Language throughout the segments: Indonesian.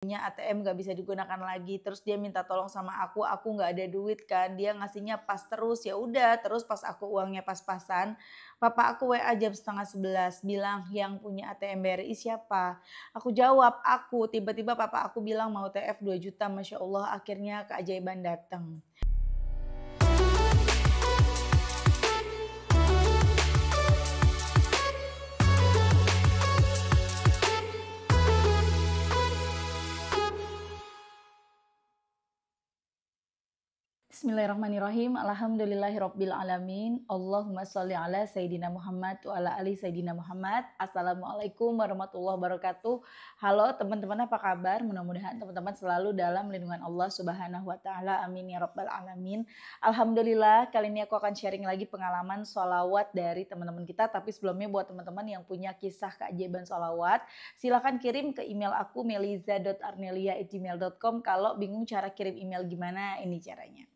ATM nggak bisa digunakan lagi, terus dia minta tolong sama aku nggak ada duit kan, dia ngasihnya pas terus, ya udah terus pas aku uangnya pas-pasan, papa aku WA jam 10:30 bilang, "Yang punya ATM BRI siapa?" Aku jawab, "Aku." Tiba-tiba papa aku bilang mau TF 2 juta, Masya Allah akhirnya keajaiban datang. Bismillahirrahmanirrahim. Alhamdulillahirabbil alamin. Allahumma shalli ala sayidina Muhammad wa ala ali sayidina Muhammad. Assalamualaikum warahmatullahi wabarakatuh. Halo teman-teman, apa kabar? Mudah-mudahan teman-teman selalu dalam lindungan Allah Subhanahu wa taala. Amin ya rabbal alamin. Alhamdulillah, kali ini aku akan sharing lagi pengalaman sholawat dari teman-teman kita. Tapi sebelumnya buat teman-teman yang punya kisah keajaiban sholawat, silakan kirim ke email aku meliza.arnelia@gmail.com. Kalau bingung cara kirim email gimana, ini caranya.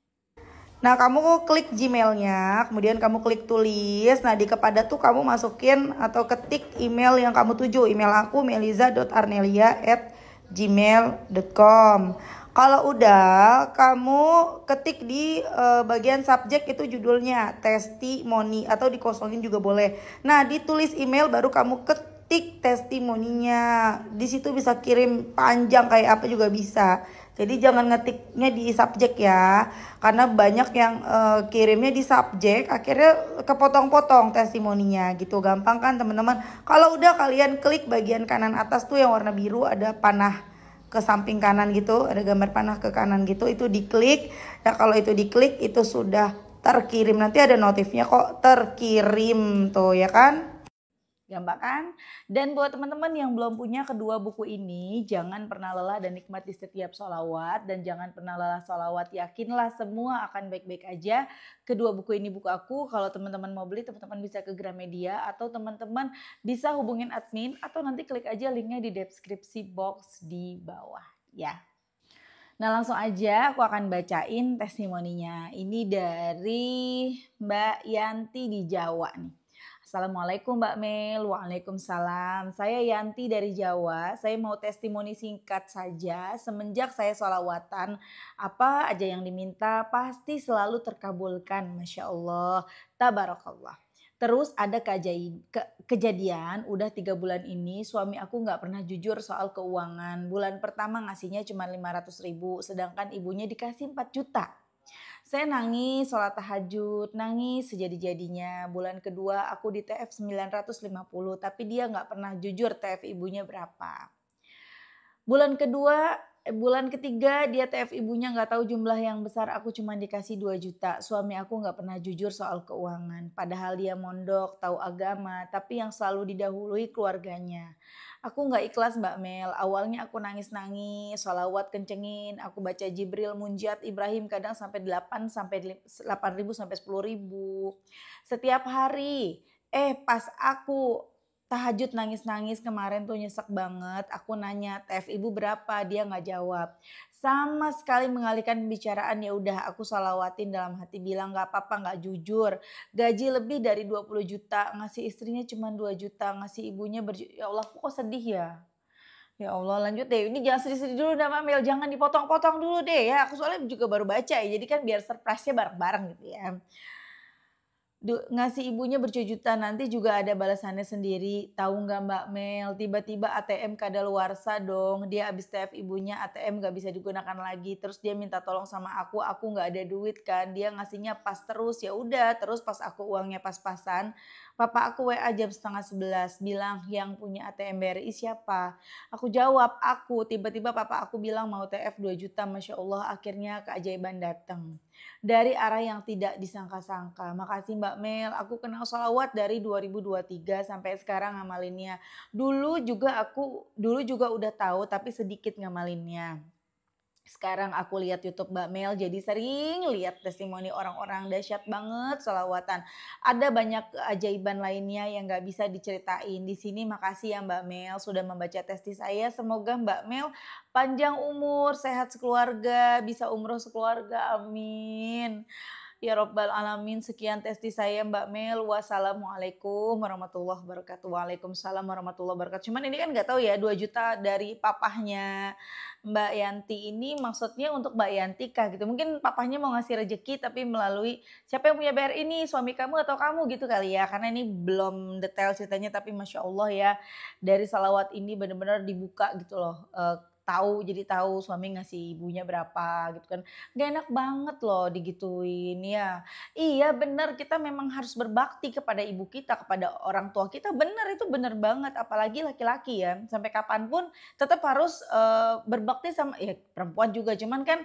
Nah, kamu klik Gmailnya, kemudian kamu klik tulis. Nah, di kepada tuh kamu masukin atau ketik email yang kamu tuju. Email aku meliza.arnelia@gmail.com. Kalau udah, kamu ketik di bagian subjek itu judulnya testimoni atau dikosongin juga boleh. Nah, ditulis email baru kamu ketik testimoninya. Di situ bisa kirim panjang kayak apa juga bisa. Jadi jangan ngetiknya di subjek ya, karena banyak yang kirimnya di subjek, akhirnya kepotong-potong testimoninya gitu. Gampang kan teman-teman? Kalau udah kalian klik bagian kanan atas tuh yang warna biru ada panah ke samping kanan gitu, ada gambar panah ke kanan gitu, itu diklik. Nah kalau itu diklik itu sudah terkirim, nanti ada notifnya kok terkirim tuh ya kan? Gampang kan? Dan buat teman-teman yang belum punya kedua buku ini, jangan pernah lelah dan nikmati setiap sholawat. Dan jangan pernah lelah sholawat, yakinlah semua akan baik-baik aja. Kedua buku ini buku aku, kalau teman-teman mau beli, teman-teman bisa ke Gramedia. Atau teman-teman bisa hubungin admin, atau nanti klik aja linknya di deskripsi box di bawah ya. Nah langsung aja aku akan bacain testimoninya. Ini dari Mbak Yanti di Jawa nih. Assalamualaikum Mbak Mel. Waalaikumsalam. Saya Yanti dari Jawa. Saya mau testimoni singkat saja. Semenjak saya sholawatan, apa aja yang diminta pasti selalu terkabulkan. Masya Allah. Tabarakallah. Terus ada kejadian udah 3 bulan ini suami aku nggak pernah jujur soal keuangan. Bulan pertama ngasihnya cuma 500.000 sedangkan ibunya dikasih 4 juta. Saya nangis, sholat tahajud, nangis sejadi-jadinya. Bulan kedua aku di TF 950 tapi dia nggak pernah jujur TF ibunya berapa. Bulan ketiga dia TF ibunya nggak tahu jumlah yang besar, aku cuma dikasih 2 juta. Suami aku nggak pernah jujur soal keuangan. Padahal dia mondok, tahu agama, tapi yang selalu didahului keluarganya. Aku nggak ikhlas Mbak Mel, awalnya aku nangis-nangis, sholawat kencengin, aku baca Jibril, Munjiat, Ibrahim kadang sampai 8 sampai 8.000 sampai 10.000 setiap hari. Pas aku tahajud nangis-nangis kemarin tuh nyesek banget, aku nanya TF ibu berapa, dia nggak jawab. Sama sekali mengalihkan pembicaraan, ya udah aku shalawatin dalam hati bilang nggak apa-apa nggak jujur. Gaji lebih dari 20 juta, ngasih istrinya cuma 2 juta, ngasih ibunya ya Allah kok sedih ya. Ya Allah lanjut deh, ini jangan sedih-sedih dulu Mbak Mel, jangan dipotong-potong dulu deh ya. Aku soalnya juga baru baca ya, jadi kan biar surprise-nya bareng-bareng gitu ya. Ngasih ibunya berjuta-juta, nanti juga ada balasannya sendiri. Tahu nggak Mbak Mel, tiba-tiba ATM kadaluarsa dong. Dia habis TF ibunya, ATM nggak bisa digunakan lagi. Terus dia minta tolong sama aku nggak ada duit kan. Dia ngasihnya pas terus, ya udah. Terus pas aku uangnya pas-pasan, papa aku WA jam 10:30 bilang, "Yang punya ATM BRI siapa?" Aku jawab, "Aku." Tiba-tiba papa aku bilang mau TF 2 juta, Masya Allah akhirnya keajaiban datang. Dari arah yang tidak disangka-sangka. Makasih Mbak Mel, aku kenal sholawat dari 2023 sampai sekarang ngamalinnya. Dulu juga udah tahu tapi sedikit ngamalinnya. Sekarang aku lihat YouTube Mbak Mel, jadi sering lihat testimoni orang-orang dahsyat banget sholawatan. Ada banyak keajaiban lainnya yang gak bisa diceritain. Di sini makasih ya Mbak Mel sudah membaca testi saya. Semoga Mbak Mel panjang umur, sehat sekeluarga, bisa umroh sekeluarga, amin. Ya Robbal Alamin, sekian testi saya Mbak Mel. Wassalamualaikum warahmatullahi wabarakatuh. Waalaikumsalam warahmatullahi wabarakatuh. Cuman ini kan nggak tahu ya 2 juta dari papahnya Mbak Yanti ini maksudnya untuk Mbak Yanti kah gitu. Mungkin papahnya mau ngasih rezeki tapi melalui siapa yang punya BRI ini, suami kamu atau kamu gitu kali ya. Karena ini belum detail ceritanya tapi Masya Allah ya dari salawat ini benar-benar dibuka gitu loh. Jadi tahu suami ngasih ibunya berapa gitu kan. Gak enak banget loh digituin ya. Iya bener kita memang harus berbakti kepada ibu kita, kepada orang tua kita. Bener itu bener banget. Apalagi laki-laki ya. Sampai kapanpun tetap harus berbakti sama ya perempuan juga. Cuman kan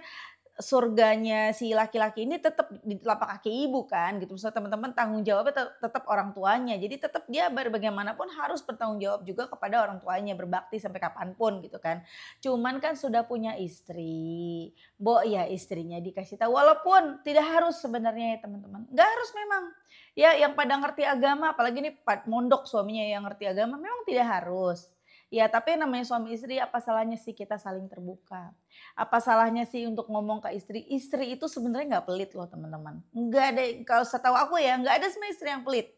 surganya si laki-laki ini tetap di telapak kaki ibu kan gitu. Misalnya teman-teman tanggung jawabnya tetap orang tuanya. Jadi tetap dia bagaimanapun harus bertanggung jawab juga kepada orang tuanya, berbakti sampai kapanpun gitu kan. Cuman kan sudah punya istri, ya istrinya dikasih tahu walaupun tidak harus sebenarnya ya teman-teman. Nggak harus memang. Ya yang pada ngerti agama apalagi nih mondok suaminya yang ngerti agama memang tidak harus. Ya tapi namanya suami istri apa salahnya sih kita saling terbuka. Apa salahnya sih untuk ngomong ke istri? Istri itu sebenarnya nggak pelit loh teman-teman. Nggak ada, kalau setahu aku ya nggak ada sebenarnya istri yang pelit.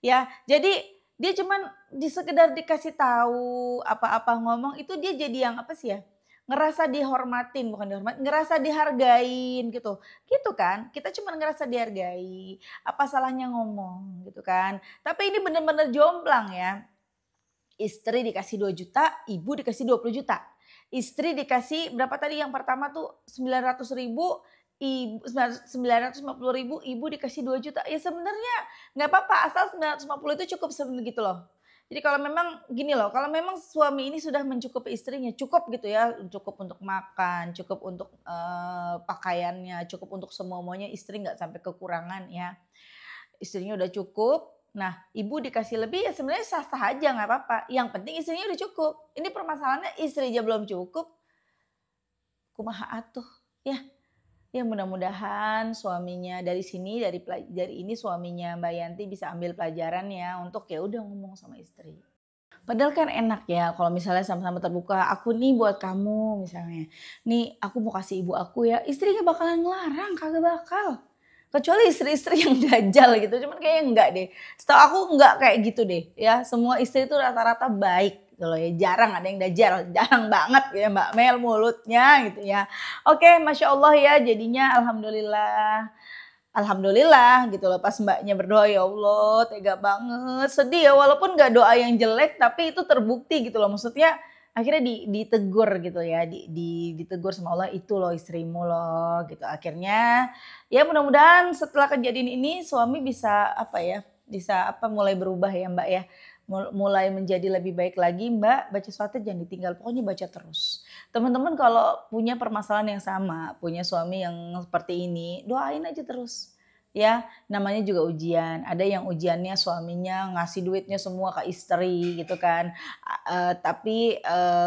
Ya, jadi dia cuman sekedar dikasih tahu apa-apa ngomong itu dia jadi yang apa sih ya? Ngerasa dihormatin, bukan dihormatin, ngerasa dihargain gitu. Gitu kan? Kita cuma ngerasa dihargai. Apa salahnya ngomong gitu kan? Tapi ini benar-benar jomplang ya. Istri dikasih 2 juta, ibu dikasih 20 juta. Istri dikasih berapa tadi yang pertama tuh 900 ribu, ibu 950 ribu, ibu dikasih 2 juta. Ya sebenarnya nggak apa-apa asal 950 itu cukup sebenarnya gitu loh. Jadi kalau memang gini loh, kalau memang suami ini sudah mencukupi istrinya, cukup gitu ya, cukup untuk makan, cukup untuk pakaiannya, cukup untuk semuanya, istri nggak sampai kekurangan ya. Istrinya udah cukup. Nah, ibu dikasih lebih ya sebenarnya sah-sah aja nggak apa-apa. Yang penting istrinya udah cukup. Ini permasalahannya istri aja belum cukup. Kumaha atuh ya. Ya mudah-mudahan suaminya dari sini dari ini suaminya Mbak Yanti bisa ambil pelajaran ya untuk ya udah ngomong sama istri. Padahal kan enak ya kalau misalnya sama-sama terbuka, aku nih buat kamu misalnya. Nih aku mau kasih ibu aku ya, istri gak bakalan ngelarang, kagak bakal. Kecuali istri-istri yang dajal gitu, cuman kayaknya enggak deh. Setahu aku enggak kayak gitu deh ya, semua istri itu rata-rata baik gitu loh ya. Jarang ada yang dajal, jarang banget ya Mbak Mel mulutnya gitu ya. Oke, Masya Allah ya jadinya alhamdulillah. Alhamdulillah gitu loh pas mbaknya berdoa ya Allah tega banget sedih ya walaupun gak doa yang jelek tapi itu terbukti gitu loh maksudnya akhirnya ditegur gitu ya ditegur sama Allah itu loh istrimu loh gitu akhirnya ya mudah-mudahan setelah kejadian ini suami bisa mulai berubah ya mbak ya mulai menjadi lebih baik lagi mbak baca suatu jangan ditinggal pokoknya baca terus teman-teman kalau punya permasalahan yang sama punya suami yang seperti ini doain aja terus ya namanya juga ujian ada yang ujiannya suaminya ngasih duitnya semua ke istri gitu kan tapi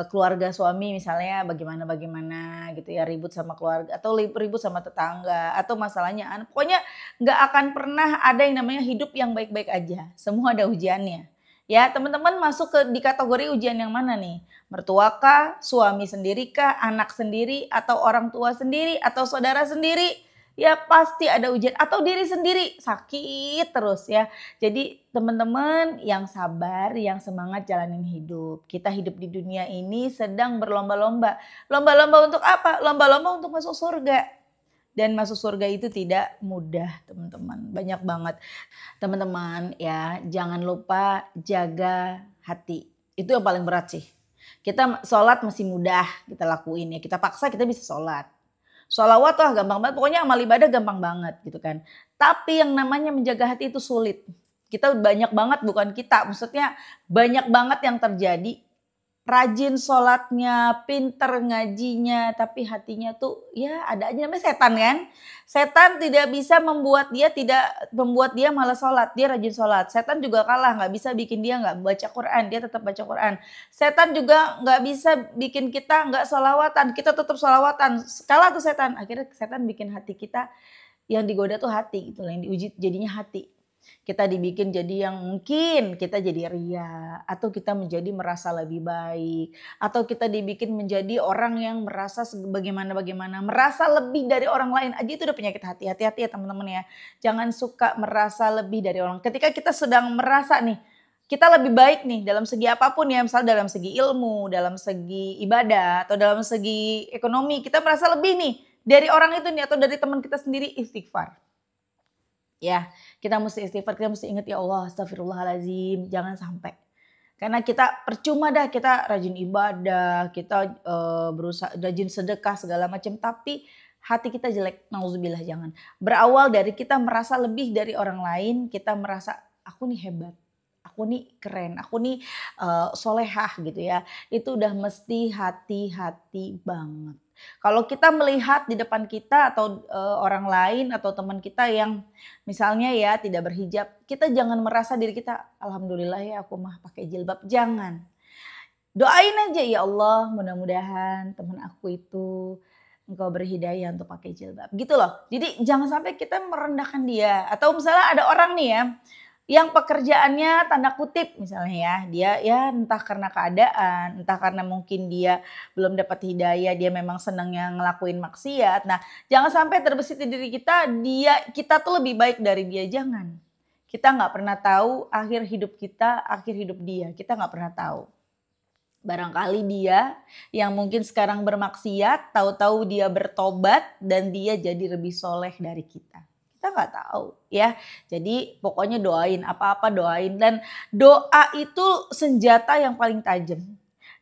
keluarga suami misalnya bagaimana gitu ya ribut sama keluarga atau ribut sama tetangga atau masalahnya pokoknya nggak akan pernah ada yang namanya hidup yang baik-baik aja semua ada ujiannya. Ya, teman-teman masuk di kategori ujian yang mana nih? Mertua kah, suami sendiri kah, anak sendiri, atau orang tua sendiri, atau saudara sendiri? Ya pasti ada ujian. Atau diri sendiri, sakit terus ya. Jadi teman-teman yang sabar, yang semangat jalanin hidup. Kita hidup di dunia ini sedang berlomba-lomba. Lomba-lomba untuk apa? Lomba-lomba untuk masuk surga. Dan masuk surga itu tidak mudah teman-teman, banyak banget. Teman-teman ya jangan lupa jaga hati, itu yang paling berat sih. Kita sholat masih mudah kita lakuin ya, kita paksa kita bisa sholat. Sholawat wah gampang banget, pokoknya amal ibadah gampang banget gitu kan. Tapi yang namanya menjaga hati itu sulit. Kita banyak banget, bukan kita, maksudnya banyak banget yang terjadi. Rajin sholatnya, pinter ngajinya, tapi hatinya tuh ya ada aja namanya setan kan. Setan tidak bisa membuat dia malas sholat, dia rajin sholat. Setan juga kalah, nggak bisa bikin dia nggak baca Quran, dia tetap baca Quran. Setan juga nggak bisa bikin kita nggak sholawatan, kita tetap sholawatan. Kalah tuh setan, akhirnya setan bikin hati kita yang digoda tuh hati gitu, yang diuji jadinya hati. Kita dibikin jadi yang mungkin kita jadi ria, atau kita menjadi merasa lebih baik, atau kita dibikin menjadi orang yang merasa bagaimana, merasa lebih dari orang lain aja itu udah penyakit hati. Hati-hati ya teman-teman ya. Jangan suka merasa lebih dari orang. Ketika kita sedang merasa nih, kita lebih baik nih dalam segi apapun ya, misalnya dalam segi ilmu, dalam segi ibadah, atau dalam segi ekonomi, kita merasa lebih nih dari orang itu nih atau dari teman kita sendiri, istighfar. Ya, kita mesti istighfar, kita mesti ingat ya Allah, astagfirullahalazim, jangan sampai. Karena kita percuma dah kita rajin ibadah, kita berusaha rajin sedekah segala macam, tapi hati kita jelek, nauzubillah jangan. Berawal dari kita merasa lebih dari orang lain, kita merasa aku nih hebat, aku nih keren, aku nih solehah gitu ya. Itu udah mesti hati-hati banget. Kalau kita melihat di depan kita atau orang lain atau teman kita yang misalnya ya tidak berhijab, kita jangan merasa diri kita alhamdulillah ya aku mah pakai jilbab, jangan. Doain aja ya Allah mudah-mudahan teman aku itu engkau berhidayah untuk pakai jilbab. Gitu loh. Jadi jangan sampai kita merendahkan dia atau misalnya ada orang nih ya yang pekerjaannya tanda kutip misalnya ya, dia ya entah karena keadaan, entah karena mungkin dia belum dapat hidayah, dia memang senangnya ngelakuin maksiat. Nah, jangan sampai terbesit di diri kita, kita tuh lebih baik dari dia, jangan. Kita nggak pernah tahu akhir hidup kita, akhir hidup dia, kita nggak pernah tahu. Barangkali dia yang mungkin sekarang bermaksiat, tahu-tahu dia bertobat dan dia jadi lebih soleh dari kita. Kita nggak tahu ya. Jadi pokoknya doain apa-apa doain dan doa itu senjata yang paling tajam.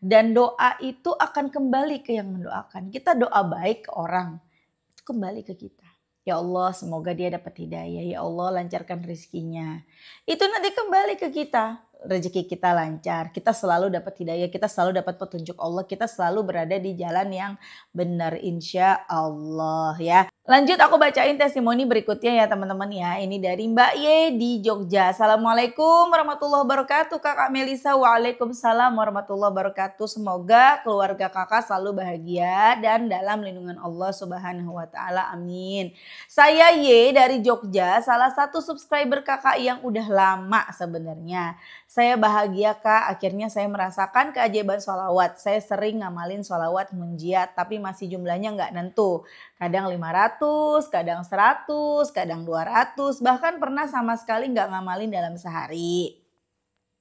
Dan doa itu akan kembali ke yang mendoakan. Kita doa baik ke orang, itu kembali ke kita. Ya Allah semoga dia dapat hidayah, ya Allah lancarkan rezekinya. Itu nanti kembali ke kita. Rezeki kita lancar, kita selalu dapat hidayah, kita selalu dapat petunjuk Allah, kita selalu berada di jalan yang benar insya Allah ya. Lanjut aku bacain testimoni berikutnya ya teman-teman ya. Ini dari Mbak Ye di Jogja. Assalamualaikum warahmatullahi wabarakatuh Kakak Melisa. Waalaikumsalam warahmatullahi wabarakatuh. Semoga keluarga kakak selalu bahagia dan dalam lindungan Allah subhanahu wa ta'ala. Amin. Saya Ye dari Jogja, salah satu subscriber kakak yang udah lama sebenarnya. Saya bahagia Kak, akhirnya saya merasakan keajaiban sholawat. Saya sering ngamalin sholawat munjiat, tapi masih jumlahnya nggak nentu. Kadang 500, kadang 100, kadang 200, bahkan pernah sama sekali nggak ngamalin dalam sehari.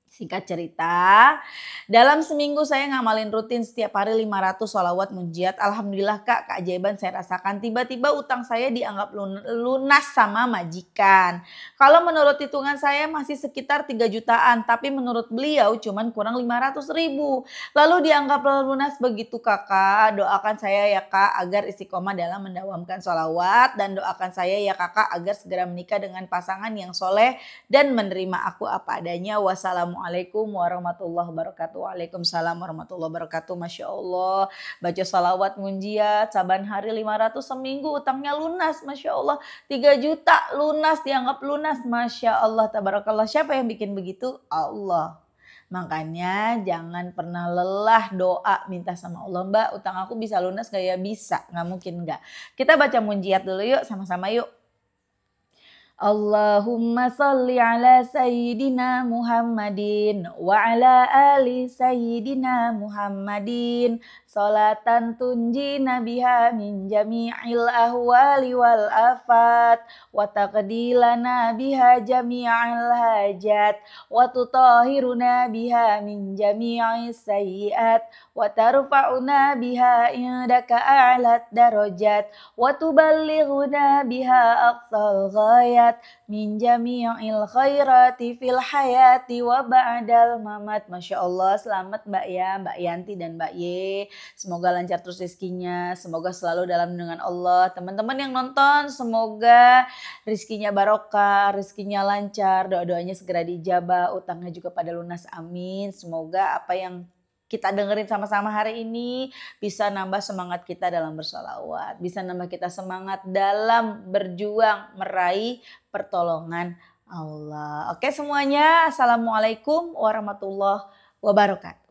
Singkat cerita, dalam seminggu saya ngamalin rutin setiap hari 500 sholawat munjiat. Alhamdulillah Kak, keajaiban saya rasakan. Tiba-tiba utang saya dianggap lunas sama majikan. Kalau menurut hitungan saya masih sekitar 3 jutaan, tapi menurut beliau cuman kurang 500 ribu. Lalu dianggap lunas begitu Kakak. Doakan saya ya Kak agar istiqomah dalam mendawamkan sholawat. Dan doakan saya ya Kakak agar segera menikah dengan pasangan yang soleh dan menerima aku apa adanya. Wassalamualaikum warahmatullahi wabarakatuh. Waalaikumsalam warahmatullahi wabarakatuh. Masya Allah. Baca salawat munjiat. Saban hari 500 seminggu utangnya lunas. Masya Allah. 3 juta lunas dianggap lunas. Masya Allah. Tabarakallah. Siapa yang bikin begitu? Allah. Makanya jangan pernah lelah doa minta sama Allah. Mbak utang aku bisa lunas gak ya? Bisa. Gak mungkin gak. Kita baca munjiat dulu yuk. Sama-sama yuk. Allahumma salli ala Sayyidina Muhammadin wa ala ali Sayyidina Muhammadin salatan tunjina biha min jami'il ahwali wal afat wa taqdilana biha jami'il hajat wa tutahhiruna biha min jami'is sayyiat wa tarfa'una biha indaka a'lat darajat wa tuballighuna biha aqsal ghayat min jami'il khairati fil hayati wa ba'dal mamat. Masya Allah, selamat Mbak ya, Mbak Yanti dan Mbak Ye. Semoga lancar terus rezekinya, semoga selalu dalam lindungan Allah. Teman-teman yang nonton, semoga rezekinya barokah, rezekinya lancar, doa-doanya segera diijabah, utangnya juga pada lunas, amin. Semoga apa yang kita dengerin sama-sama hari ini bisa nambah semangat kita dalam bersolawat. Bisa nambah kita semangat dalam berjuang meraih pertolongan Allah. Oke semuanya, Assalamualaikum warahmatullahi wabarakatuh.